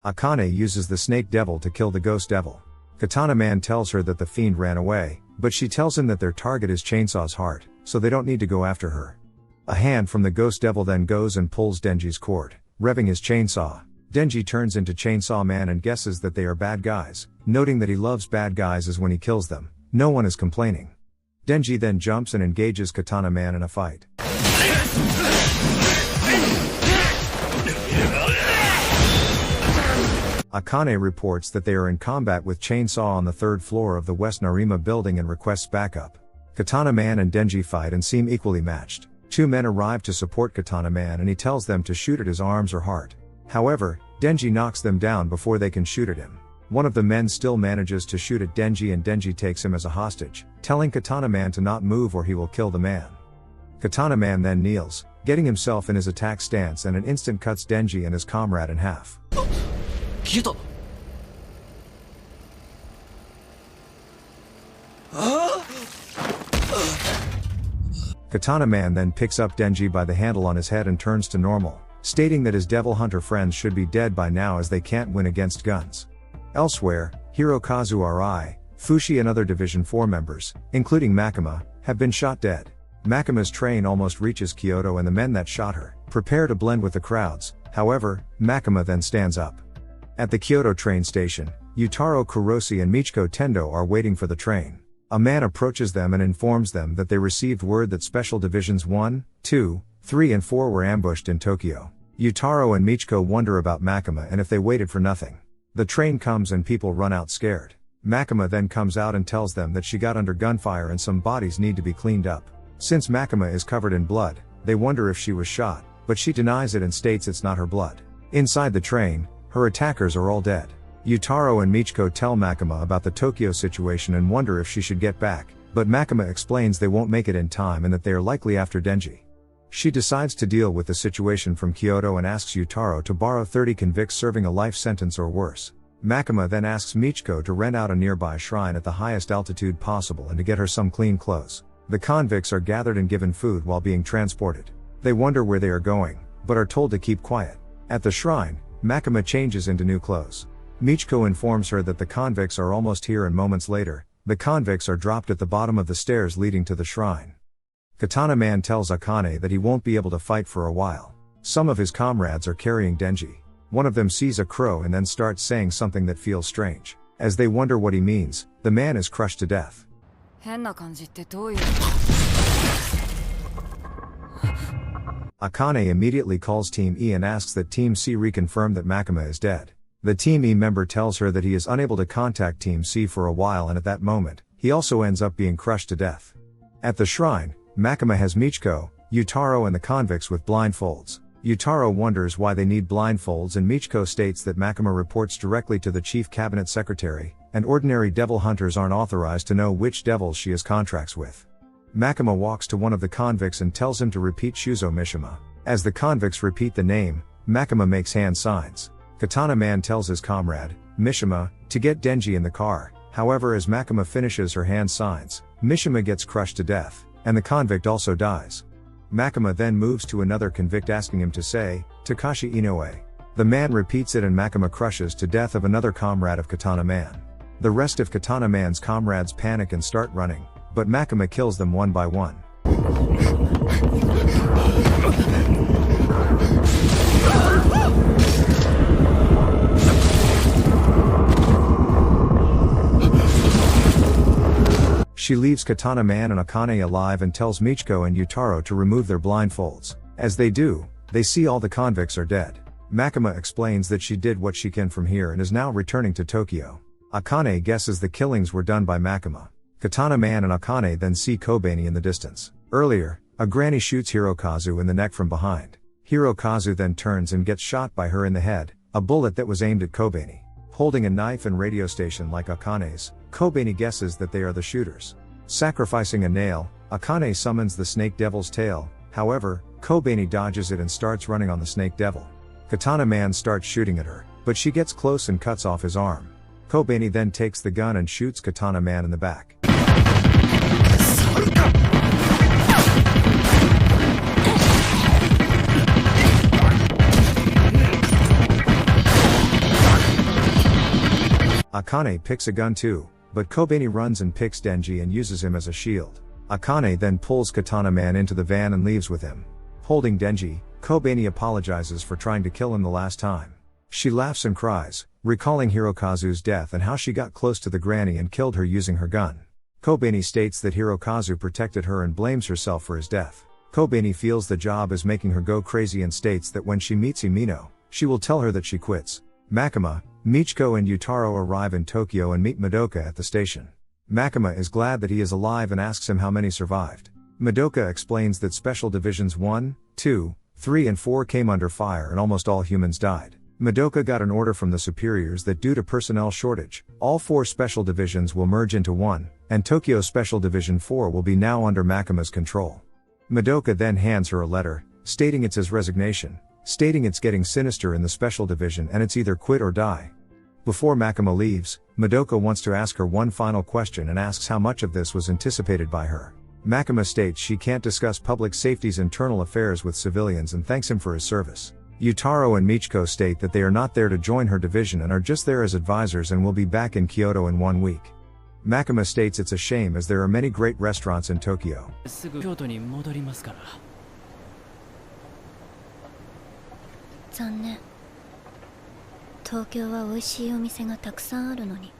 Akane uses the snake devil to kill the ghost devil. Katana Man tells her that the fiend ran away, but she tells him that their target is Chainsaw's heart, so they don't need to go after her. A hand from the ghost devil then goes and pulls Denji's cord, revving his chainsaw. Denji turns into Chainsaw Man and guesses that they are bad guys, noting that he loves bad guys as when he kills them. No one is complaining. Denji then jumps and engages Katana Man in a fight. Akane reports that they are in combat with Chainsaw on the 3rd floor of the West Narima building and requests backup. Katana Man and Denji fight and seem equally matched. 2 men arrive to support Katana Man and he tells them to shoot at his arms or heart. However, Denji knocks them down before they can shoot at him. One of the men still manages to shoot at Denji and Denji takes him as a hostage, telling Katana Man to not move or he will kill the man. Katana Man then kneels, getting himself in his attack stance and an instant cuts Denji and his comrade in half. Katana Man then picks up Denji by the handle on his head and turns to normal, stating that his devil hunter friends should be dead by now as they can't win against guns. Elsewhere, Hirokazu Ri, Fushi and other Division 4 members, including Makima, have been shot dead. Makima's train almost reaches Kyoto and the men that shot her prepare to blend with the crowds. However, Makima then stands up. At the Kyoto train station, Yutaro Kuroshi and Michiko Tendo are waiting for the train. A man approaches them and informs them that they received word that Special Divisions 1, 2, 3 and 4 were ambushed in Tokyo. Yutaro and Michiko wonder about Makima and if they waited for nothing. The train comes and people run out scared. Makima then comes out and tells them that she got under gunfire and some bodies need to be cleaned up. Since Makima is covered in blood, they wonder if she was shot, but she denies it and states it's not her blood. Inside the train, her attackers are all dead. Yutaro and Michiko tell Makima about the Tokyo situation and wonder if she should get back, but Makima explains they won't make it in time and that they are likely after Denji. She decides to deal with the situation from Kyoto and asks Yutaro to borrow 30 convicts serving a life sentence or worse. Makima then asks Michiko to rent out a nearby shrine at the highest altitude possible and to get her some clean clothes. The convicts are gathered and given food while being transported. They wonder where they are going, but are told to keep quiet. At the shrine, Makima changes into new clothes. Michiko informs her that the convicts are almost here and moments later, the convicts are dropped at the bottom of the stairs leading to the shrine. Katana Man tells Akane that he won't be able to fight for a while. Some of his comrades are carrying Denji. One of them sees a crow and then starts saying something that feels strange. As they wonder what he means, the man is crushed to death. Akane immediately calls Team E and asks that Team C reconfirm that Makima is dead. The Team E member tells her that he is unable to contact Team C for a while and at that moment, he also ends up being crushed to death. At the shrine, Makima has Michiko, Yutaro and the convicts with blindfolds. Yutaro wonders why they need blindfolds and Michiko states that Makima reports directly to the Chief Cabinet Secretary, and ordinary devil hunters aren't authorized to know which devils she has contracts with. Makima walks to one of the convicts and tells him to repeat Shuzo Mishima. As the convicts repeat the name, Makima makes hand signs. Katana Man tells his comrade, Mishima, to get Denji in the car. However, as Makima finishes her hand signs, Mishima gets crushed to death, and the convict also dies. Makima then moves to another convict asking him to say, Takashi Inoue. The man repeats it and Makima crushes to death of another comrade of Katana Man. The rest of Katana Man's comrades panic and start running, but Makima kills them one by one. She leaves Katana Man and Akane alive and tells Michiko and Yutaro to remove their blindfolds. As they do, they see all the convicts are dead. Makima explains that she did what she can from here and is now returning to Tokyo. Akane guesses the killings were done by Makima. Katana Man and Akane then see Kobeni in the distance. Earlier, a granny shoots Hirokazu in the neck from behind. Hirokazu then turns and gets shot by her in the head, a bullet that was aimed at Kobeni. Holding a knife and radio station like Akane's, Kobeni guesses that they are the shooters. Sacrificing a nail, Akane summons the snake devil's tail, however, Kobeni dodges it and starts running on the snake devil. Katana Man starts shooting at her, but she gets close and cuts off his arm. Kobeni then takes the gun and shoots Katana Man in the back. Akane picks a gun too, but Kobeni runs and picks Denji and uses him as a shield. Akane then pulls Katana Man into the van and leaves with him. Holding Denji, Kobeni apologizes for trying to kill him the last time. She laughs and cries, recalling Hirokazu's death and how she got close to the granny and killed her using her gun. Kobeni states that Hirokazu protected her and blames herself for his death. Kobeni feels the job is making her go crazy and states that when she meets Imino, she will tell her that she quits. Makima, Michiko and Yutaro arrive in Tokyo and meet Madoka at the station. Makima is glad that he is alive and asks him how many survived. Madoka explains that Special Divisions 1, 2, 3 and 4 came under fire and almost all humans died. Madoka got an order from the superiors that due to personnel shortage, all 4 special divisions will merge into one, and Tokyo Special Division 4 will be now under Makima's control. Madoka then hands her a letter, stating it's his resignation, stating it's getting sinister in the special division and it's either quit or die. Before Makima leaves, Madoka wants to ask her one final question and asks how much of this was anticipated by her. Makima states she can't discuss public safety's internal affairs with civilians and thanks him for his service. Yutaro and Michiko state that they are not there to join her division and are just there as advisors and will be back in Kyoto in 1 week. Makima states it's a shame as there are many great restaurants in Tokyo. 残念。東京は美味しいお店がたくさんあるのに。